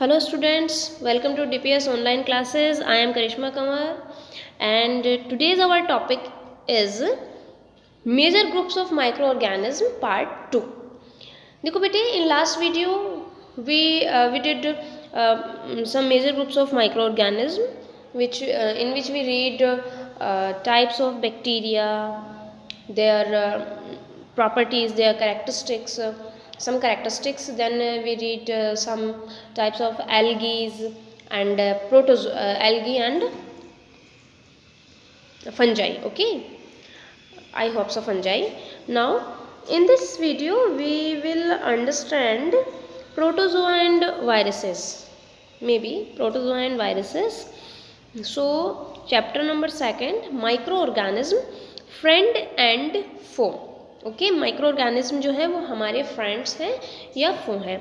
Hello students, welcome to DPS online classes. I am Karishma Kamar and today's our topic is major groups of microorganism part 2. देखो बेटे, in last video we did some major groups of microorganism which in which we read types of bacteria, their properties, their characteristics, some characteristics. Then we read some types of algae and algae and fungi. Okay, I hope so, fungi. Now in this video we will understand protozoa and viruses, maybe protozoa and viruses. So chapter number 2, microorganism, friend and foe. Okay, micro organism जो है वो हमारे friends हैं या foe हैं.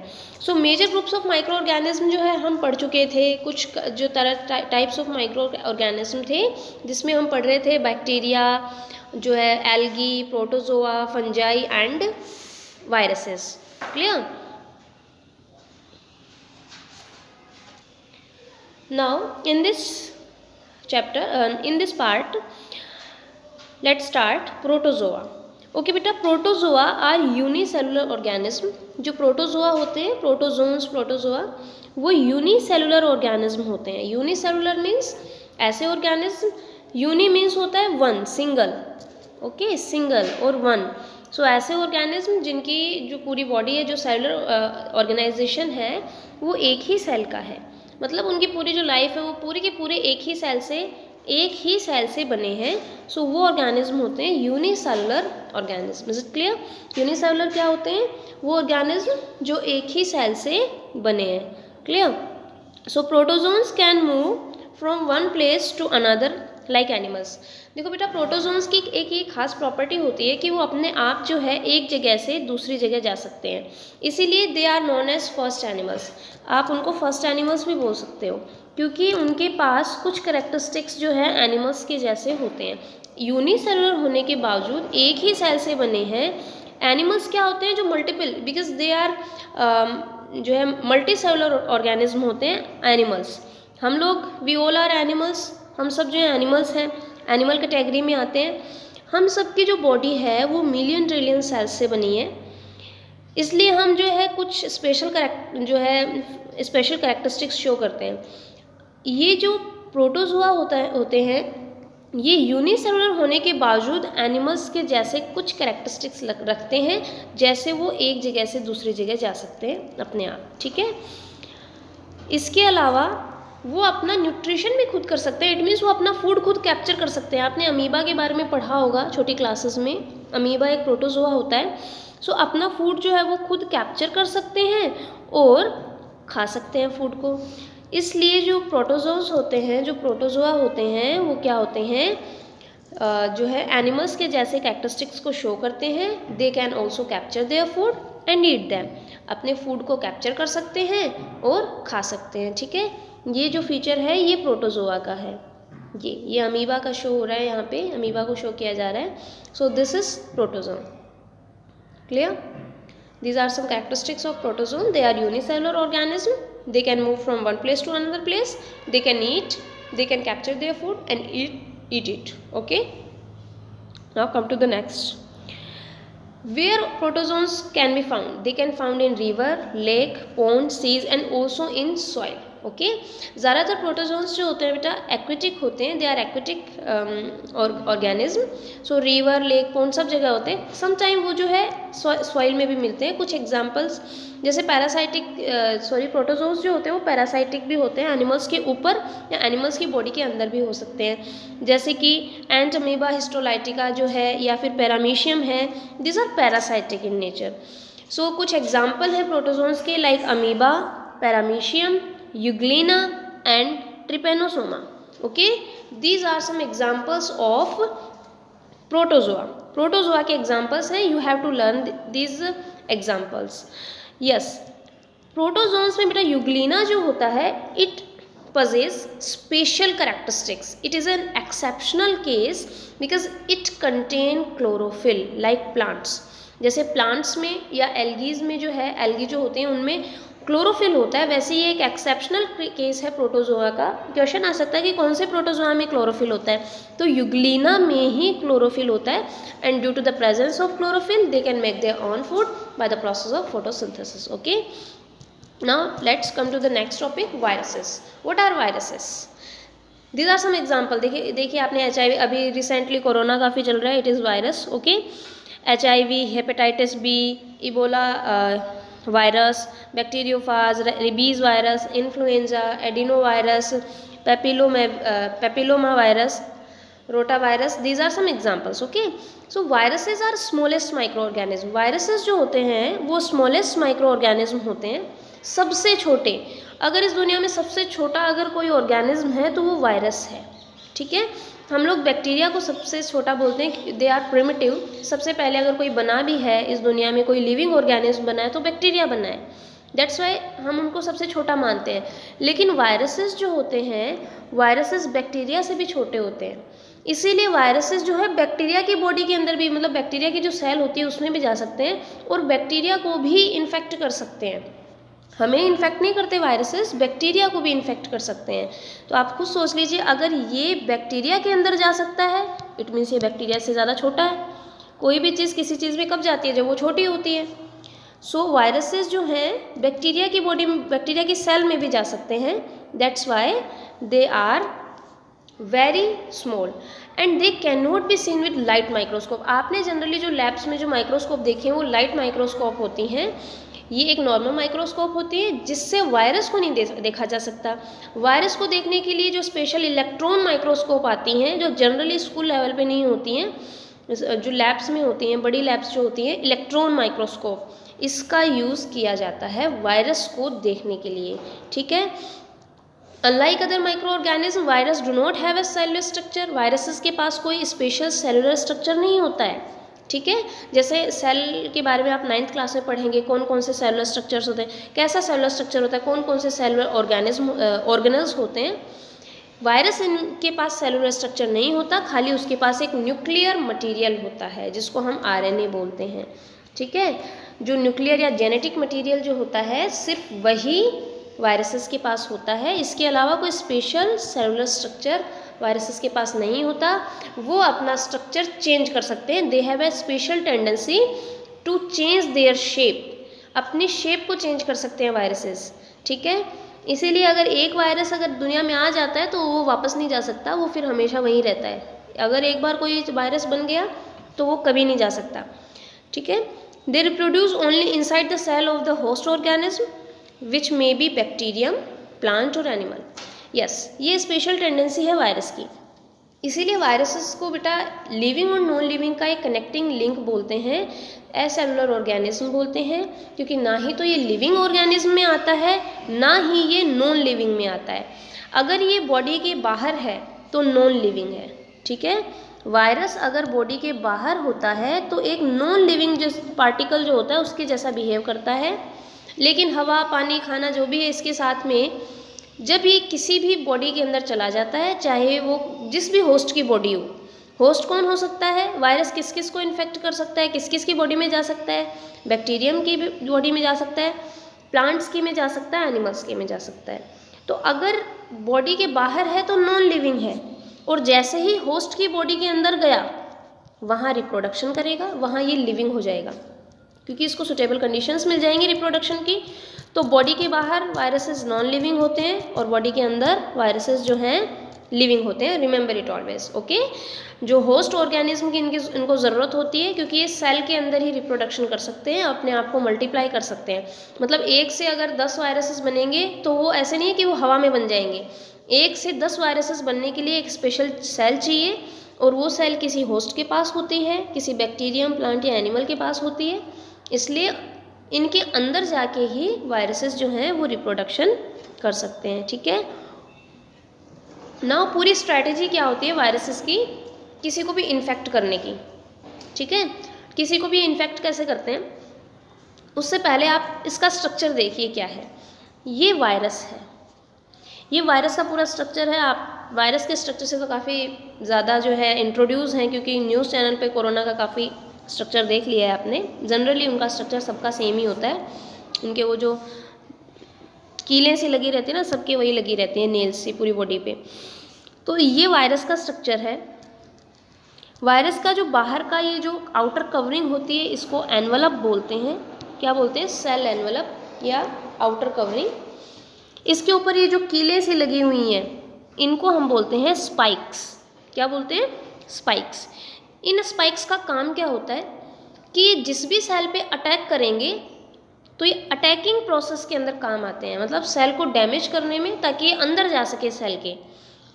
So major groups of micro organism जो है हम पढ़ चुके थे. कुछ जो तरह टाइप्स ऑफ माइक्रो ऑर्गेनिज्म थे जिसमें हम पढ़ रहे थे बैक्टीरिया जो है, algae, protozoa, fungi and viruses. Clear? Now in this chapter, in this part, let's start protozoa. Okay बेटा, प्रोटोजोआ आर यूनिसेलुलर ऑर्गेनिज्म. जो प्रोटोजोआ होते हैं, प्रोटोजोन्स, प्रोटोजोआ, वो यूनिसेलुलर ऑर्गेनिज्म होते हैं. यूनिसेलुलर मीन्स ऐसे ऑर्गेनिज्म, यूनि मीन्स होता है वन, सिंगल. ओके, सिंगल और वन. सो ऐसे ऑर्गेनिज्म जिनकी जो पूरी बॉडी है, जो सेलुलर ऑर्गेनाइजेशन है, वो एक ही सेल का है. मतलब उनकी पूरी जो लाइफ है वो पूरे के पूरे एक ही सेल से बने हैं. सो वो ऑर्गेनिज्म होते हैं unicellular organism. Is it clear? Unicellular क्या होते हैं? वो ऑर्गेनिज्म जो एक ही सेल से बने हैं. Clear? So protozoans can move from one place to another like animals. देखो बेटा, प्रोटोजोन्स की एक ये खास प्रॉपर्टी होती है कि वो अपने आप जो है एक जगह से दूसरी जगह जा सकते हैं. इसीलिए they are known as first animals. आप उनको फर्स्ट एनिमल्स भी बोल सकते हो क्योंकि उनके पास कुछ करेक्टरिस्टिक्स जो है एनिमल्स के जैसे होते हैं. यूनिसेलुलर होने के बावजूद एक ही सेल से बने हैं. एनिमल्स क्या होते हैं? जो मल्टीपल, बिकॉज दे आर जो है मल्टी सेलुलर ऑर्गेनिज्म होते हैं एनिमल्स. हम लोग, वी ऑल आर एनिमल्स, हम सब जो है एनिमल्स हैं, एनिमल कैटेगरी में आते हैं. हम सब की जो बॉडी है वो मिलियन ट्रिलियन सेल्स से बनी है. इसलिए हम जो है कुछ स्पेशल करेक्टरिस्टिक्स शो करते हैं. ये जो प्रोटोजोआ होते हैं, ये यूनिसेलुलर होने के बावजूद एनिमल्स के जैसे कुछ करेक्टरिस्टिक्स रखते हैं, जैसे वो एक जगह से दूसरी जगह जा सकते हैं अपने आप. ठीक है? इसके अलावा वो अपना न्यूट्रिशन भी खुद कर सकते हैं. इट मीन्स वो अपना फूड खुद कैप्चर कर सकते हैं. आपने अमीबा के बारे में पढ़ा होगा छोटी क्लासेस में. अमीबा एक प्रोटोजोआ होता है. सो अपना फूड जो है वो खुद कैप्चर कर सकते हैं और खा सकते हैं फूड को. इसलिए जो प्रोटोजोन्स होते हैं, जो प्रोटोजोआ होते हैं, वो क्या होते हैं, जो है एनिमल्स के जैसे कैरेक्टरिस्टिक्स को शो करते हैं. They can also capture their food and eat them. अपने फूड को कैप्चर कर सकते हैं और खा सकते हैं. ठीक है? ये जो फीचर है ये प्रोटोजोआ का है. ये अमीबा का शो हो रहा है, यहाँ पे अमीबा को शो किया जा रहा है. So this is protozoan. Clear? These are some characteristics of protozoan. They are unicellular organism. They can move from one place to another place. They can eat. They can capture their food and eat it. Okay. Now come to the next. Where protozoans can be found? They can found in river, lake, pond, seas and also in soil. Okay, ज़्यादातर protozoans जो होते हैं बेटा aquatic होते हैं. They are aquatic organism. So river, lake, pond सब जगह होते हैं. सम टाइम वो जो है सॉइल में भी मिलते हैं. कुछ एग्जांपल्स जैसे प्रोटोजोन्स जो होते हैं वो पैरासाइटिक भी होते हैं. एनिमल्स के ऊपर या एनिमल्स की बॉडी के अंदर भी हो सकते हैं. जैसे कि एंट अमीबा हिस्टोलाइटिका जो है या फिर पैरामीशियम है. This are parasitic in nature. So कुछ एग्जाम्पल हैं प्रोटोजोन्स के, like amoeba, paramecium, Euglena and Trypanosoma. Okay, these are some examples of protozoa. Protozoa के examples हैं. You have to learn these examples. Yes, protozoans में बेटा Euglena जो होता है, it possess special characteristics. It is an exceptional case because it contain chlorophyll like plants. जैसे plants में या एल्गीज में जो है, एल्गी जो होते हैं उनमें क्लोरोफिल होता है, वैसे ये एक एक्सेप्शनल केस है प्रोटोजोआ का। क्वेश्चन आ सकता है कि कौन से प्रोटोजोआ में क्लोरोफिल होता है, तो यूग्लिना में ही क्लोरोफिल होता है। And due to the presence of chlorophyll they can make their own food by the process of photosynthesis. Okay, now let's come to the next topic, viruses. What are viruses? These are some example. देखिए आपने HIV, अभी recently corona काफ़ी चल रहा है, it is virus. Okay, HIV, hepatitis B, Ebola virus, bacteriophage, rabies virus, influenza, adeno virus, papilloma virus, rota virus, these are some examples. Okay, so viruses are smallest micro organism. Viruses जो होते हैं वो smallest micro organism होते हैं, सबसे छोटे। अगर इस दुनिया में सबसे छोटा अगर कोई ऑर्गेनिज्म है तो वो वायरस है। ठीक है, हम लोग बैक्टीरिया को सबसे छोटा बोलते हैं, दे आर प्रिमिटिव। सबसे पहले अगर कोई बना भी है इस दुनिया में, कोई लिविंग ऑर्गेनिज्म बना है तो बैक्टीरिया बना है, दैट्स वाई हम उनको सबसे छोटा मानते हैं। लेकिन वायरसेस जो होते हैं, वायरसेस बैक्टीरिया से भी छोटे होते हैं, इसीलिए वायरसेस जो है बैक्टीरिया की बॉडी के अंदर भी, मतलब बैक्टीरिया की जो सेल होती है उसमें भी जा सकते हैं और बैक्टीरिया को भी इन्फेक्ट कर सकते हैं। हमें इन्फेक्ट नहीं करते वायरसेस, बैक्टीरिया को भी इन्फेक्ट कर सकते हैं। तो आप खुद सोच लीजिए, अगर ये बैक्टीरिया के अंदर जा सकता है, इट मीन्स ये बैक्टीरिया से ज़्यादा छोटा है। कोई भी चीज़ किसी चीज़ में कब जाती है, जब वो छोटी होती है। सो वायरसेस जो हैं बैक्टीरिया की बॉडी में, बैक्टीरिया की सेल में भी जा सकते हैं, that's why they are very small and they can not be seen with light microscope. आपने जनरली जो लैब्स में जो माइक्रोस्कोप देखे हैं वो लाइट माइक्रोस्कोप होती हैं, ये एक नॉर्मल माइक्रोस्कोप होती है जिससे वायरस को नहीं देखा जा सकता। वायरस को देखने के लिए जो स्पेशल इलेक्ट्रॉन माइक्रोस्कोप आती हैं, जो जनरली स्कूल लेवल पे नहीं होती हैं, जो लैब्स में होती हैं, बड़ी लैब्स जो होती हैं, इलेक्ट्रॉन माइक्रोस्कोप, इसका यूज़ किया जाता है वायरस को देखने के लिए। ठीक है, unlike other micro organism, virus do not have a cellular structure. Viruses के पास कोई स्पेशल सेलुलर स्ट्रक्चर नहीं होता है। ठीक है, जैसे सेल के बारे में आप 9th क्लास में पढ़ेंगे, कौन कौन से सेलुलर स्ट्रक्चर्स होते हैं, कैसा सेलुलर स्ट्रक्चर होता है, कौन कौन से सेलुलर ऑर्गेनल्स होते हैं। वायरस इनके पास सेलुलर स्ट्रक्चर नहीं होता, खाली उसके पास एक न्यूक्लियर मटेरियल होता है जिसको हम RNA बोलते हैं। ठीक है, जो न्यूक्लियर या जेनेटिक मटेरियल जो होता है सिर्फ वही वायरसेस के पास होता है, इसके अलावा कोई स्पेशल सेलुलर स्ट्रक्चर वायरसेस के पास नहीं होता। वो अपना स्ट्रक्चर चेंज कर सकते हैं, they have a special tendency to change their shape, अपनी शेप को चेंज कर सकते हैं वायरसेस। ठीक है, इसीलिए अगर एक वायरस अगर दुनिया में आ जाता है तो वो वापस नहीं जा सकता, वो फिर हमेशा वहीं रहता है। अगर एक बार कोई वायरस बन गया तो वो कभी नहीं जा सकता। ठीक है, they reproduce only inside the cell of the host organism which may be bacterium, plant और एनिमल। यस, ये स्पेशल टेंडेंसी है वायरस की, इसीलिए वायरसेस को बेटा लिविंग और नॉन लिविंग का एक कनेक्टिंग लिंक बोलते हैं, एसेलुलर ऑर्गेनिज्म बोलते हैं, क्योंकि ना ही तो ये लिविंग ऑर्गेनिज्म में आता है ना ही ये नॉन लिविंग में आता है। अगर ये बॉडी के बाहर है तो नॉन लिविंग है। ठीक है, वायरस अगर बॉडी के बाहर होता है तो एक नॉन लिविंग जो पार्टिकल जो होता है उसके जैसा बिहेव करता है, लेकिन हवा, पानी, खाना जो भी है इसके साथ में जब ये किसी भी बॉडी के अंदर चला जाता है, चाहे वो जिस भी होस्ट की बॉडी हो, होस्ट कौन हो सकता है, वायरस किस किस को इन्फेक्ट कर सकता है, किस किस की बॉडी में जा सकता है, बैक्टीरियम की बॉडी में जा सकता है, प्लांट्स की में जा सकता है, एनिमल्स की में जा सकता है। तो अगर बॉडी के बाहर है तो नॉन लिविंग है, और जैसे ही होस्ट की बॉडी के अंदर गया वहाँ रिप्रोडक्शन करेगा, वहाँ ये लिविंग हो जाएगा, क्योंकि इसको सुटेबल कंडीशंस मिल जाएंगी रिप्रोडक्शन की। तो बॉडी के बाहर वायरसेस नॉन लिविंग होते हैं और बॉडी के अंदर वायरसेस जो हैं लिविंग होते हैं। Remember it always. ओके, जो होस्ट ऑर्गेनिज्म की इनको ज़रूरत होती है, क्योंकि ये सेल के अंदर ही रिप्रोडक्शन कर सकते हैं, अपने आप को मल्टीप्लाई कर सकते हैं। मतलब एक से अगर 10 वायरसेस बनेंगे तो वो ऐसे नहीं है कि वो हवा में बन जाएंगे, 1 से 10 वायरसेस बनने के लिए एक स्पेशल सेल चाहिए, और वो सेल किसी होस्ट के पास होती है, किसी बैक्टीरियम, प्लांट या एनिमल के पास होती है। इसलिए इनके अंदर जाके ही वायरसेस जो हैं वो रिप्रोडक्शन कर सकते हैं। ठीक है, नाउ पूरी स्ट्रैटेजी क्या होती है वायरसेस की, किसी को भी इन्फेक्ट करने की। ठीक है, किसी को भी इन्फेक्ट कैसे करते हैं, उससे पहले आप इसका स्ट्रक्चर देखिए क्या है। ये वायरस है, ये वायरस का पूरा स्ट्रक्चर है। आप वायरस के स्ट्रक्चर से तो काफ़ी ज़्यादा जो है इंट्रोड्यूस हैं, क्योंकि न्यूज़ चैनल पे कोरोना का काफ़ी स्ट्रक्चर देख लिया है आपने। जनरली उनका स्ट्रक्चर सबका सेम ही होता है, उनके वो जो कीलें से लगी रहती है ना, सबके वही लगी रहती है नेल्स से पूरी बॉडी पे। तो ये वायरस का स्ट्रक्चर है। वायरस का जो बाहर का ये जो आउटर कवरिंग होती है इसको एनवलप बोलते हैं। क्या बोलते हैं? सेल एनवलप या आउटर कवरिंग। इसके ऊपर ये जो कीलें से लगी हुई हैं इनको हम बोलते हैं स्पाइक्स। क्या बोलते हैं? स्पाइक्स। इन स्पाइक्स का काम क्या होता है कि ये जिस भी सेल पे अटैक करेंगे तो ये अटैकिंग प्रोसेस के अंदर काम आते हैं, मतलब सेल को डैमेज करने में, ताकि ये अंदर जा सके सेल के।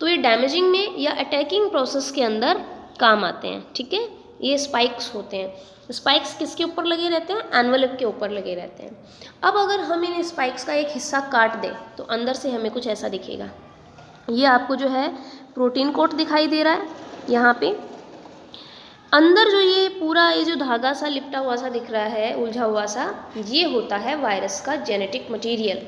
तो ये डैमेजिंग में या अटैकिंग प्रोसेस के अंदर काम आते हैं। ठीक है, ये स्पाइक्स होते हैं। स्पाइक्स किसके ऊपर लगे रहते हैं? एनवलप के ऊपर लगे रहते हैं। अब अगर हम इन स्पाइक्स का एक हिस्सा काट दें तो अंदर से हमें कुछ ऐसा दिखेगा। ये आपको जो है प्रोटीन कोट दिखाई दे रहा है यहाँ पे। अंदर जो ये पूरा ये जो धागा सा लिपटा हुआ सा दिख रहा है, उलझा हुआ सा, ये होता है वायरस का जेनेटिक मटेरियल।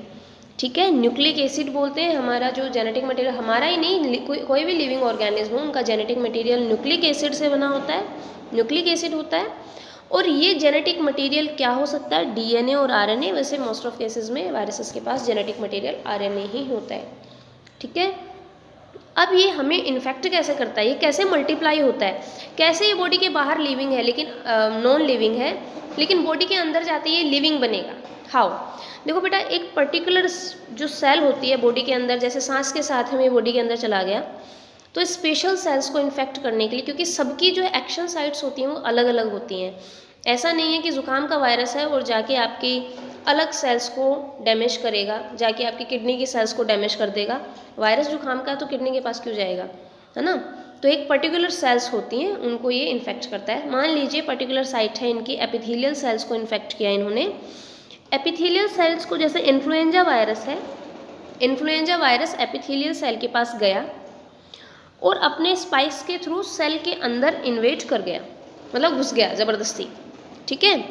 ठीक है, न्यूक्लिक एसिड बोलते हैं। हमारा जो जेनेटिक मटेरियल, हमारा ही नहीं, कोई भी लिविंग ऑर्गेनिज्म हो उनका जेनेटिक मटेरियल न्यूक्लिक एसिड से बना होता है, न्यूक्लिक एसिड होता है। और ये जेनेटिक मटेरियल क्या हो सकता है? डीएनए और आरएनए। वैसे मोस्ट ऑफ केसेस में वायरसेस के पास जेनेटिक मटेरियल आरएनए ही होता है। ठीक है, अब ये हमें इन्फेक्ट कैसे करता है, ये कैसे मल्टीप्लाई होता है, कैसे ये बॉडी के बाहर लिविंग है लेकिन नॉन लिविंग है, लेकिन बॉडी के अंदर जाते ही ये लिविंग बनेगा। हाउ? देखो बेटा, एक पर्टिकुलर जो सेल होती है बॉडी के अंदर, जैसे सांस के साथ हमें बॉडी के अंदर चला गया, तो स्पेशल सेल्स को इन्फेक्ट करने के लिए, क्योंकि सबकी जो एक्शन साइट्स होती हैं वो अलग अलग होती हैं। ऐसा नहीं है कि ज़ुकाम का वायरस है और जाके आपकी अलग सेल्स को डैमेज करेगा, जाके आपकी किडनी की सेल्स को डैमेज कर देगा। वायरस जुकाम का है तो किडनी के पास क्यों जाएगा, है ना? तो एक पर्टिकुलर सेल्स होती हैं, उनको ये इन्फेक्ट करता है। मान लीजिए पर्टिकुलर साइट है इनकी, एपिथेलियल सेल्स को इन्फेक्ट किया इन्होंने। एपिथेलियल सेल्स को, जैसे इन्फ्लुएंजा वायरस है, इन्फ्लुएंजा वायरस एपिथेलियल सेल के पास गया और अपने स्पाइक्स के थ्रू सेल के अंदर इन्वेड कर गया, मतलब घुस गया ज़बरदस्ती। ठीक है,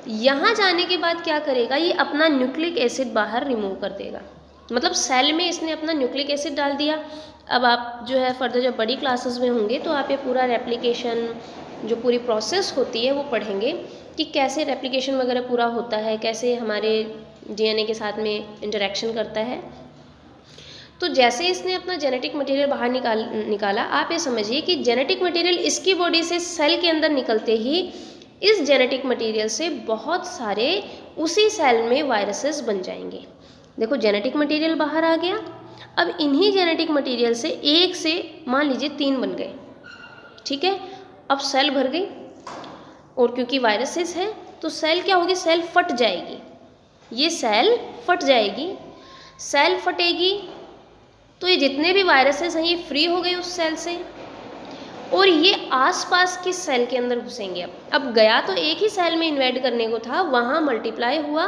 यहाँ जाने के बाद क्या करेगा, ये अपना न्यूक्लिक एसिड बाहर रिमूव कर देगा, मतलब सेल में इसने अपना न्यूक्लिक एसिड डाल दिया। अब आप जो है फर्दर जब बड़ी क्लासेस में होंगे तो आप ये पूरा रेप्लिकेशन, जो पूरी प्रोसेस होती है वो पढ़ेंगे कि कैसे रेप्लिकेशन वगैरह पूरा होता है, कैसे हमारे डीएनए के साथ में इंटरेक्शन करता है। तो जैसे इसने अपना जेनेटिक मटेरियल बाहर निकाला, आप ये समझिए कि जेनेटिक मटेरियल इसकी बॉडी से सेल के अंदर निकलते ही इस जेनेटिक मटेरियल से बहुत सारे उसी सेल में वायरसेस बन जाएंगे। देखो, जेनेटिक मटेरियल बाहर आ गया, अब इन्हीं जेनेटिक मटेरियल से एक से मान लीजिए 3 बन गए। ठीक है, अब सेल भर गई, और क्योंकि वायरसेस है तो सेल क्या होगी, सेल फट जाएगी। ये सेल फट जाएगी, सेल फटेगी तो ये जितने भी वायरसेस हैं ये फ्री हो गए उस सेल से, और ये आसपास की सेल के अंदर घुसेंगे। अब गया तो एक ही सेल में इन्वेड करने को था, वहाँ मल्टीप्लाई हुआ,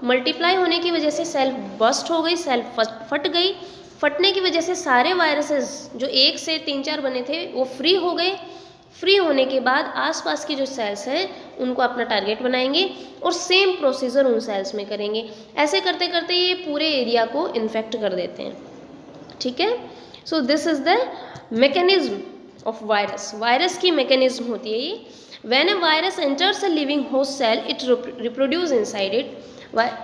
मल्टीप्लाई होने की वजह से सेल बस्ट हो गई, सेल फट गई। फटने की वजह से सारे वायरसेस जो 1 से 3-4 बने थे वो फ्री हो गए। फ्री होने के बाद आसपास की जो सेल्स हैं उनको अपना टारगेट बनाएंगे और सेम प्रोसीजर उन सेल्स में करेंगे। ऐसे करते करते ये पूरे एरिया को इन्फेक्ट कर देते हैं। ठीक है, so this is the mechanism of virus. Virus की मैकेनिज्म होती है ये। When a virus enters a living host cell, it reproduce inside it.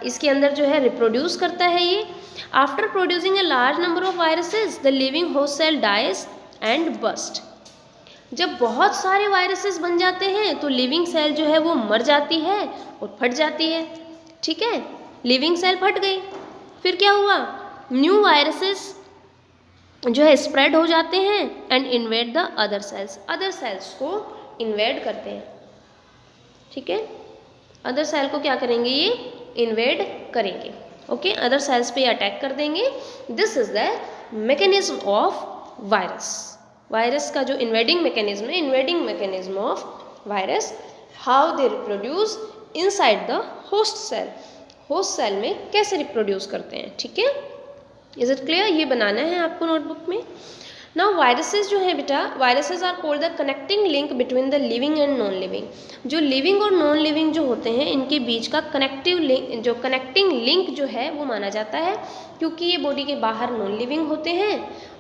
इसके अंदर जो है रिप्रोड्यूस करता है ये। After producing a large number of viruses, the living host cell dies and burst. जब बहुत सारे वायरसेस बन जाते हैं तो लिविंग सेल जो है वो मर जाती है और फट जाती है। ठीक है, लिविंग सेल फट गई, फिर क्या हुआ, न्यू वायरसेस जो है स्प्रेड हो जाते हैं and invade the other sales. Other sales को इन्वेड करते हैं। ठीक है, अदर सेल को क्या करेंगे, ये इन्वेड करेंगे। ओके, अदर सेल्स पे अटैक कर देंगे। This is the mechanism of virus. Virus का जो इन्वेडिंग मैकेनिज्म है, invading mechanism of virus, how they reproduce inside the host cell. Host cell में कैसे रिप्रोड्यूस करते हैं। ठीक है, इज इट क्लियर? ये बनाना है आपको नोटबुक में। नाउ वायरसेस जो है बेटा, viruses are called the connecting link between the living and non living. जो लिविंग और नॉन लिविंग जो होते हैं इनके बीच का कनेक्टिव लिंक, जो कनेक्टिंग लिंक जो है वो माना जाता है, क्योंकि ये बॉडी के बाहर नॉन लिविंग होते हैं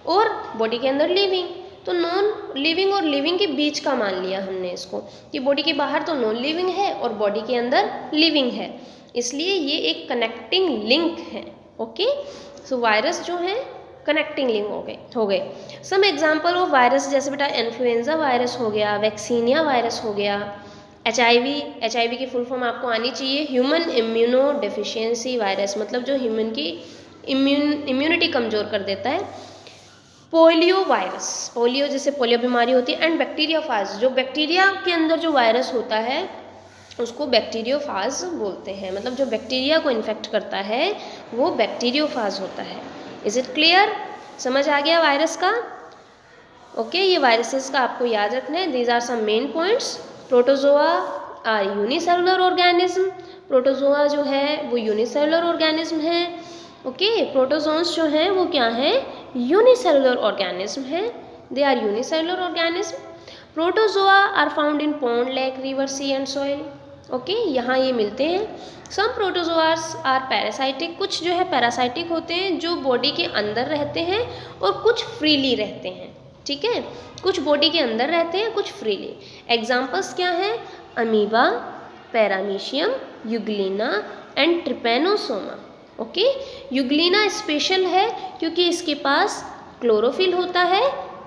और बॉडी के अंदर लिविंग। तो नॉन लिविंग और लिविंग के बीच का मान लिया हमने इसको, कि बॉडी के बाहर तो नॉन लिविंग है और बॉडी के अंदर लिविंग है, इसलिए ये एक कनेक्टिंग लिंक है। ओके, सो वायरस जो है कनेक्टिंग लिंक हो गए। सम एग्जाम्पल ऑफ वायरस, जैसे बेटा इन्फ्लुएंजा वायरस हो गया, वैक्सीनिया वायरस हो गया, एच आई वी की फुल फॉर्म आपको आनी चाहिए, ह्यूमन इम्यूनो डेफिशिएंसी वायरस, मतलब जो ह्यूमन की इम्यूनिटी कमज़ोर कर देता है। पोलियो वायरस, पोलियो जैसे पोलियो बीमारी होती है। एंड बैक्टीरियोफाज, जो बैक्टीरिया के अंदर जो वायरस होता है उसको बैक्टीरियोफाज बोलते हैं, मतलब जो बैक्टीरिया को इन्फेक्ट करता है वो बैक्टीरियोफाज होता है। Is it clear? समझ आ गया वायरस का? ओके, ये वायरसेस का आपको याद रखना है। These are some main points. Protozoa are unicellular organism, protozoa जो है वो यूनिसेलुलर ऑर्गेनिज्म है। ओके, प्रोटोजोन्स जो हैं वो क्या हैं? यूनिसेलुलर ऑर्गेनिज्म है, they are unicellular organism. Protozoa are found in pond, lake, river, sea and soil. Okay, यहाँ ये मिलते हैं। सम प्रोटोजोआस आर पैरासाइटिक, कुछ जो है पैरासाइटिक होते हैं जो बॉडी के अंदर रहते हैं और कुछ फ्रीली रहते हैं। ठीक है, कुछ बॉडी के अंदर रहते हैं, कुछ फ्रीली। एग्जाम्पल्स क्या हैं? Amoeba, paramecium, Euglena and Trypanosoma. Okay, Euglena special है क्योंकि इसके पास क्लोरोफिल होता है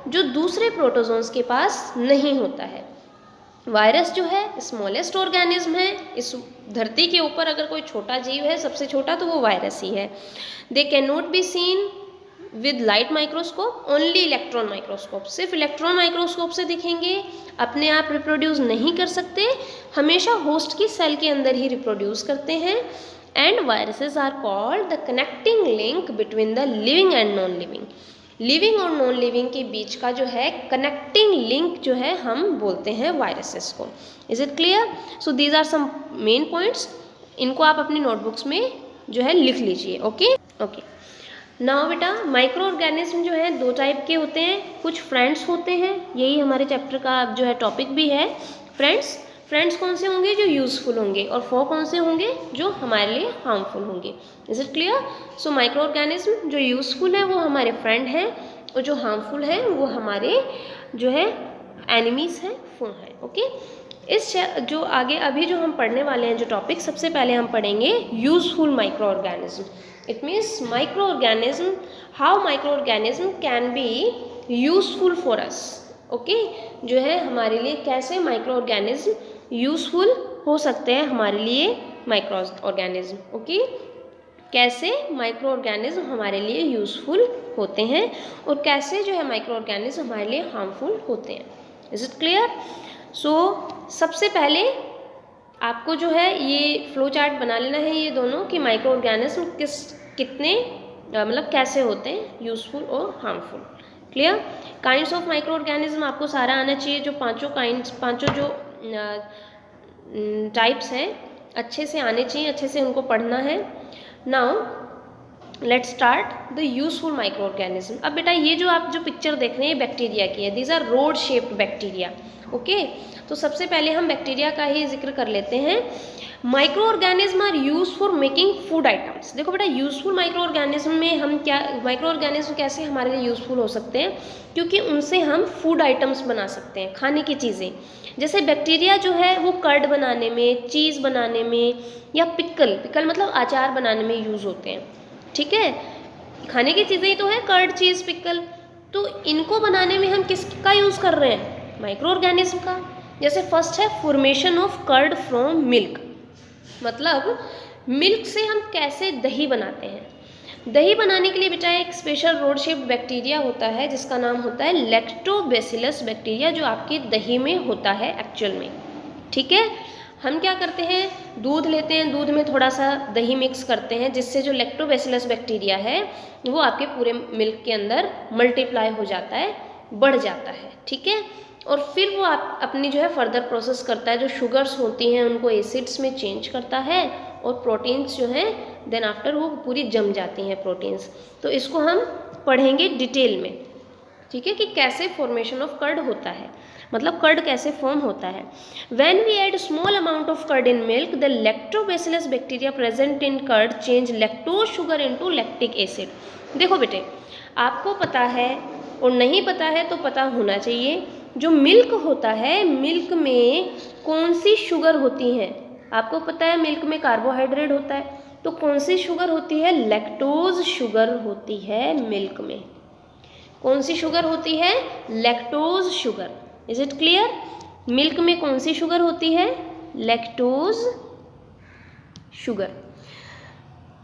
जो दूसरे प्रोटोजोन्स के पास नहीं होता है। वायरस जो है स्मॉलेस्ट ऑर्गेनिज्म है, इस धरती के ऊपर अगर कोई छोटा जीव है सबसे छोटा तो वो वायरस ही है। दे can not be seen with light microscope, only electron microscope, सिर्फ इलेक्ट्रॉन माइक्रोस्कोप से दिखेंगे, अपने आप रिप्रोड्यूस नहीं कर सकते, हमेशा होस्ट की सेल के अंदर ही रिप्रोड्यूस करते हैं। And viruses are called the connecting link between the living and non living, living और नॉन लिविंग के बीच का जो है कनेक्टिंग लिंक जो है हम बोलते हैं वायरसेस को। Is it clear? So these are some main points, इनको आप अपनी नोटबुक्स में जो है लिख लीजिए। ओके ओके, नाउ बेटा माइक्रो ऑर्गेनिज्म जो है दो टाइप के होते हैं, कुछ फ्रेंड्स होते हैं, यही हमारे चैप्टर का जो है टॉपिक भी है। फ्रेंड्स, फ्रेंड्स कौन से होंगे? जो यूज़फुल होंगे, और फॉर कौन से होंगे? जो हमारे लिए हार्मफुल होंगे। Is it clear? So micro organism जो यूज़फुल है वो हमारे फ्रेंड हैं, और जो हार्मफुल है वो हमारे जो है एनिमीज हैं, फो हैं। ओके, इस जो आगे अभी जो हम पढ़ने वाले हैं जो टॉपिक, सबसे पहले हम पढ़ेंगे useful micro organism. It means micro organism, how micro organism can be useful for us. Okay, जो है हमारे लिए कैसे माइक्रो ऑर्गेनिज्म यूज़फुल हो सकते हैं हमारे लिए माइक्रो ऑर्गेनिज्म। ओके, कैसे माइक्रो ऑर्गेनिज्म हमारे लिए यूज़फुल होते हैं और कैसे जो है माइक्रो ऑर्गेनिज्म हमारे लिए हार्मफुल होते हैं। Is it clear? सो सबसे पहले आपको जो है ये फ्लो चार्ट बना लेना है, ये दोनों, कि माइक्रो ऑर्गेनिज्म कितने मतलब कैसे होते हैं यूज़फुल और harmful. Clear? Kinds of micro organism आपको सारा आना चाहिए, जो पांचों जो टाइप्स हैं अच्छे से आने चाहिए, अच्छे से उनको पढ़ना है। Now let's start the useful micro organism. अब बेटा ये जो आप जो पिक्चर देख रहे हैं बैक्टीरिया की है, these are rod shaped bacteria. Okay, तो सबसे पहले हम बैक्टीरिया का ही जिक्र कर लेते हैं। Micro organism are use for making food items. देखो बेटा यूज़फुल माइक्रो ऑर्गेनिज्म में हम क्या, माइक्रो ऑर्गेनिज्म कैसे हमारे लिए यूज़फुल हो सकते हैं? क्योंकि उनसे हम फूड आइटम्स बना सकते हैं, खाने की चीज़ें। जैसे बैक्टीरिया जो है वो कर्ड बनाने में, चीज़ बनाने में, या पिकल मतलब अचार बनाने में यूज़ होते हैं। ठीक है, खाने की चीज़ें ही तो है, कर्ड, चीज़, पिकल। तो इनको बनाने में हम किसका यूज़ कर रहे हैं? माइक्रो ऑर्गेनिज्म का। जैसे फर्स्ट है formation of curd from milk, मतलब मिल्क से हम कैसे दही बनाते हैं। दही बनाने के लिए बेटा एक स्पेशल रोड शेप्ड बैक्टीरिया होता है जिसका नाम होता है लैक्टोबैसिलस बैक्टीरिया, जो आपके दही में होता है एक्चुअल में। ठीक है, हम क्या करते हैं, दूध लेते हैं, दूध में थोड़ा सा दही मिक्स करते हैं, जिससे जो लैक्टोबैसिलस बैक्टीरिया है वो आपके पूरे मिल्क के अंदर मल्टीप्लाई हो जाता है, बढ़ जाता है। ठीक है, और फिर वो आप अपनी जो है फर्दर प्रोसेस करता है, जो शुगर्स होती हैं उनको एसिड्स में चेंज करता है, और प्रोटीन्स जो हैं देन आफ्टर वो पूरी जम जाती हैं प्रोटीन्स। तो इसको हम पढ़ेंगे डिटेल में। ठीक है, कि कैसे फॉर्मेशन ऑफ कर्ड होता है, मतलब कर्ड कैसे फॉर्म होता है। When we add small amount of curd in milk, the lactobacillus bacteria present in curd change lactose sugar into lactic acid. देखो बेटे, आपको पता है और नहीं पता है तो पता होना चाहिए, जो मिल्क होता है, मिल्क में कौन सी शुगर होती हैं? आपको पता है मिल्क में कार्बोहाइड्रेट होता है, तो कौन सी शुगर होती है? लैक्टोज शुगर होती है मिल्क में। कौन सी शुगर होती है? Lactose sugar. Is it clear? Milk में कौन सी शुगर होती है? Lactose sugar.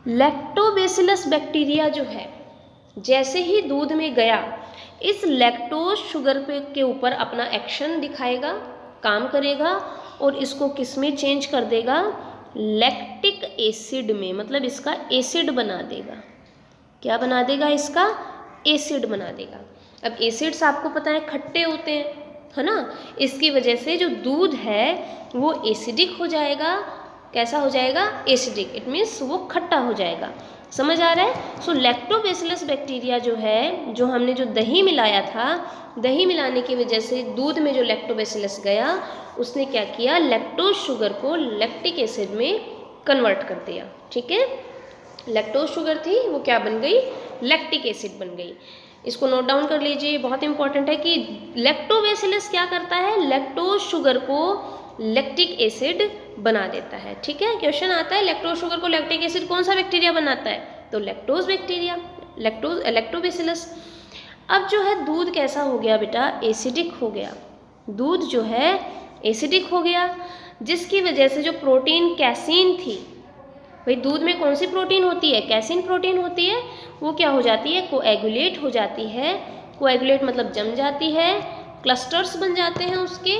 लैक्टोबैसिलस बैक्टीरिया जो है जैसे ही दूध में गया, इस लैक्टोज शुगर के ऊपर अपना एक्शन दिखाएगा, काम करेगा, और इसको किस में चेंज कर देगा? लैक्टिक एसिड में, मतलब इसका एसिड बना देगा। क्या बना देगा? इसका एसिड बना देगा। अब एसिड्स आपको पता है खट्टे होते हैं, है ना? इसकी वजह से जो दूध है वो एसिडिक हो जाएगा। कैसा हो जाएगा? एसिडिक। इट मीन्स वो खट्टा हो जाएगा। समझ आ रहा है? सो लैक्टोबैसिलस बैक्टीरिया जो है, जो हमने जो दही मिलाया था, दही मिलाने की वजह से दूध में जो लैक्टोबैसिलस गया, उसने क्या किया? लैक्टोज शुगर को लैक्टिक एसिड में कन्वर्ट कर दिया। ठीक है, लैक्टोज शुगर थी वो क्या बन गई? लैक्टिक एसिड बन गई। इसको नोट डाउन कर लीजिए, बहुत इंपॉर्टेंट है कि लैक्टोबैसिलस क्या करता है? लैक्टोज शुगर को लैक्टिक एसिड बना देता है। ठीक है, क्वेश्चन आता है लैक्टोज शुगर को लैक्टिक एसिड कौन सा बैक्टीरिया बनाता है? तो लैक्टोज बैक्टीरिया, लैक्टोबैसिलस। अब जो है दूध कैसा हो गया बेटा? एसिडिक हो गया। दूध जो है एसिडिक हो गया, जिसकी वजह से जो प्रोटीन कैसीन थी, भाई दूध में कौन सी प्रोटीन होती है? कैसीन प्रोटीन होती है। वो क्या हो जाती है? कोएगुलेट हो जाती है। कोएगुलेट मतलब जम जाती है, क्लस्टर्स बन जाते हैं उसके,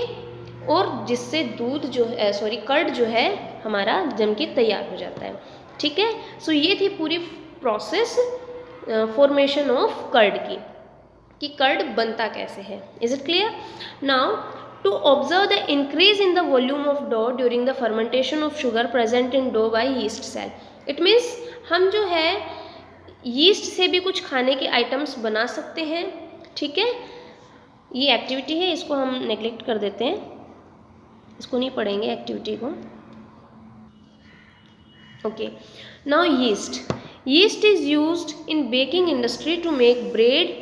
और जिससे दूध जो है, सॉरी कर्ड जो है हमारा जम के तैयार हो जाता है। ठीक है, सो ये थी पूरी प्रोसेस फॉर्मेशन ऑफ कर्ड की, कि कर्ड बनता कैसे है। Is it clear? Now to observe the increase in the volume of dough during the fermentation of sugar present in dough by yeast cell. It means हम जो है yeast से भी कुछ खाने के आइटम्स बना सकते हैं। ठीक है, ये एक्टिविटी है, इसको हम नेग्लेक्ट कर देते हैं, इसको नहीं पढ़ेंगे एक्टिविटी को। Okay, now yeast is used in baking industry to make bread,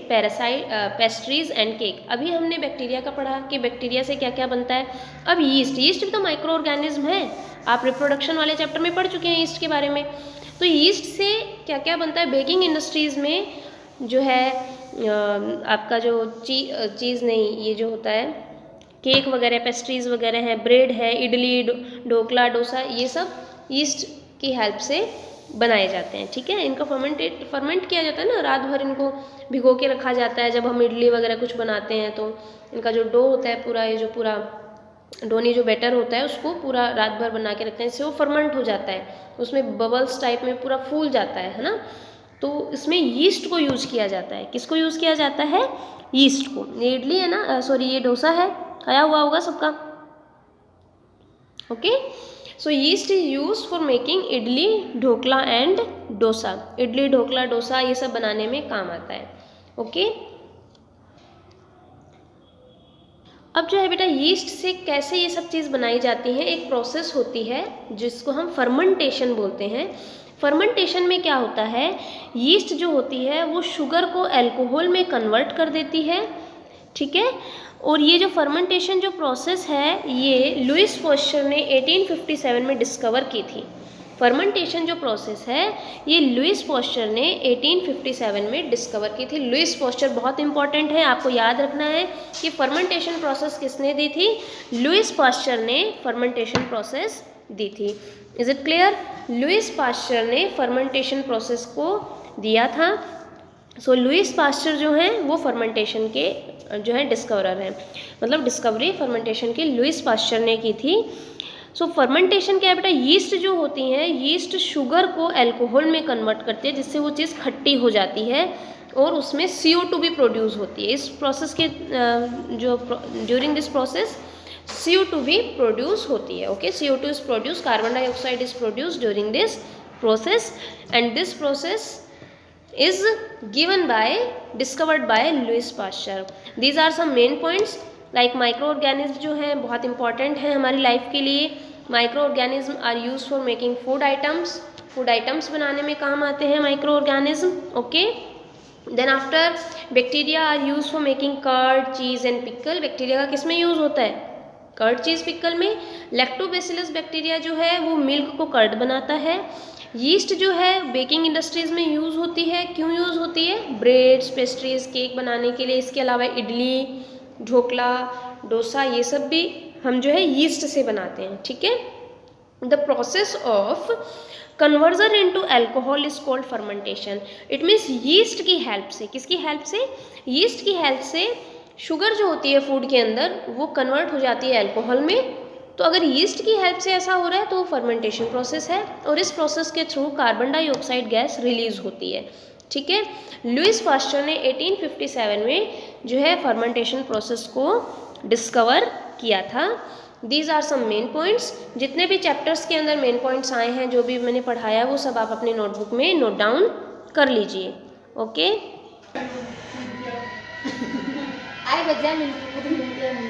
pastries and cake. अभी हमने बैक्टीरिया का पढ़ा कि बैक्टीरिया से क्या क्या बनता है। अब यीस्ट भी तो माइक्रो ऑर्गेनिज्म है, आप रिप्रोडक्शन वाले चैप्टर में पढ़ चुके हैं यीस्ट के बारे में। तो यीस्ट से क्या क्या बनता है? बेकिंग इंडस्ट्रीज़ में जो है आपका जो चीज़ नहीं, ये जो होता है केक वगैरह, पेस्ट्रीज वगैरह हैं, ब्रेड है, इडली, ढोकला, डोसा, ये सब यीस्ट की हेल्प से बनाए जाते हैं। ठीक है, इनका फर्मेंट किया जाता है ना, रात भर इनको भिगो के रखा जाता है। जब हम इडली वगैरह कुछ बनाते हैं तो इनका जो डो होता है पूरा, ये जो पूरा डोनी जो बैटर होता है उसको पूरा रात भर बना के रखते हैं, इससे वो फर्मेंट हो जाता है, उसमें बबल्स टाइप में पूरा फूल जाता है ना। तो इसमें यीस्ट को यूज़ किया जाता है। किसको यूज़ किया जाता है? यीस्ट को। ये इडली है ना, सॉरी ये डोसा है, खाया हुआ होगा सबका। Okay, so yeast is use for making idli, dhokla and dosa. Idli, dhokla, dosa ये सब बनाने में काम आता है। ओके, अब जो है बेटा यीस्ट से कैसे ये सब चीज़ बनाई जाती है, एक प्रोसेस होती है जिसको हम फर्मेंटेशन बोलते हैं। फर्मेंटेशन में क्या होता है? यीस्ट जो होती है वो शुगर को अल्कोहल में कन्वर्ट कर देती है। ठीक है, और ये जो फर्मेंटेशन जो प्रोसेस है ये लुईस पास्चर ने 1857 में डिस्कवर की थी। फर्मेंटेशन जो प्रोसेस है ये लुईस पास्चर ने 1857 में डिस्कवर की थी। लुईस पास्चर बहुत इंपॉर्टेंट है, आपको याद रखना है कि फर्मेंटेशन प्रोसेस किसने दी थी? लुईस पास्चर ने फर्मेंटेशन प्रोसेस दी थी। Is it clear? Lewis pasture ने फर्मेंटेशन प्रोसेस को दिया था। सो लुईस पास्चर जो हैं वो फर्मेंटेशन के जो है डिस्कवरर हैं, मतलब डिस्कवरी फर्मेंटेशन की लुईस पास्चर ने की थी। सो फर्मेंटेशन क्या है बेटा? यीस्ट जो होती हैं, यीस्ट शुगर को अल्कोहल में कन्वर्ट करती है, जिससे वो चीज़ खट्टी हो जाती है और उसमें CO2 भी प्रोड्यूस होती है। इस प्रोसेस के जो ड्यूरिंग दिस प्रोसेस CO2 भी प्रोड्यूस होती है। Okay, CO2 is produce, carbon dioxide is produce during this process, and this process is given by, discovered by Louis Pasteur. These are some main points. like micro organism जो हैं बहुत important हैं हमारी life के लिए। Micro organism are use for making food items, food items बनाने में काम आते हैं micro organism. Okay, then after bacteria are use for making curd, cheese and pickle. Bacteria का किस में यूज़ होता है? कर्ड, चीज़, पिकल में। लैक्टोबैसिलस बैक्टीरिया जो है वो मिल्क को कर्ड बनाता है। यीस्ट जो है बेकिंग इंडस्ट्रीज़ में यूज़ होती है। क्यों यूज़ होती है? ब्रेड्स, पेस्ट्रीज, केक बनाने के लिए। इसके अलावा इडली, ढोकला, डोसा, ये सब भी हम जो है यीस्ट से बनाते हैं, ठीक है। The process of conversion into alcohol is called fermentation. It means yeast की हेल्प से, किसकी हेल्प से? यीस्ट की हेल्प से शुगर जो होती है फूड के अंदर वो कन्वर्ट हो जाती है अल्कोहल में। तो अगर यीस्ट की हेल्प से ऐसा हो रहा है तो वो फर्मेंटेशन प्रोसेस है, और इस प्रोसेस के through carbon dioxide gas release होती है, ठीक है। लुइस पास्चर ने 1857 में जो है फर्मेंटेशन प्रोसेस को डिस्कवर किया था। These are some main points. जितने भी चैप्टर्स के अंदर मेन पॉइंट्स आए हैं, जो भी मैंने पढ़ाया, वो सब आप अपने नोटबुक में नोट डाउन कर लीजिए। ओके, आए बजा मिलती है।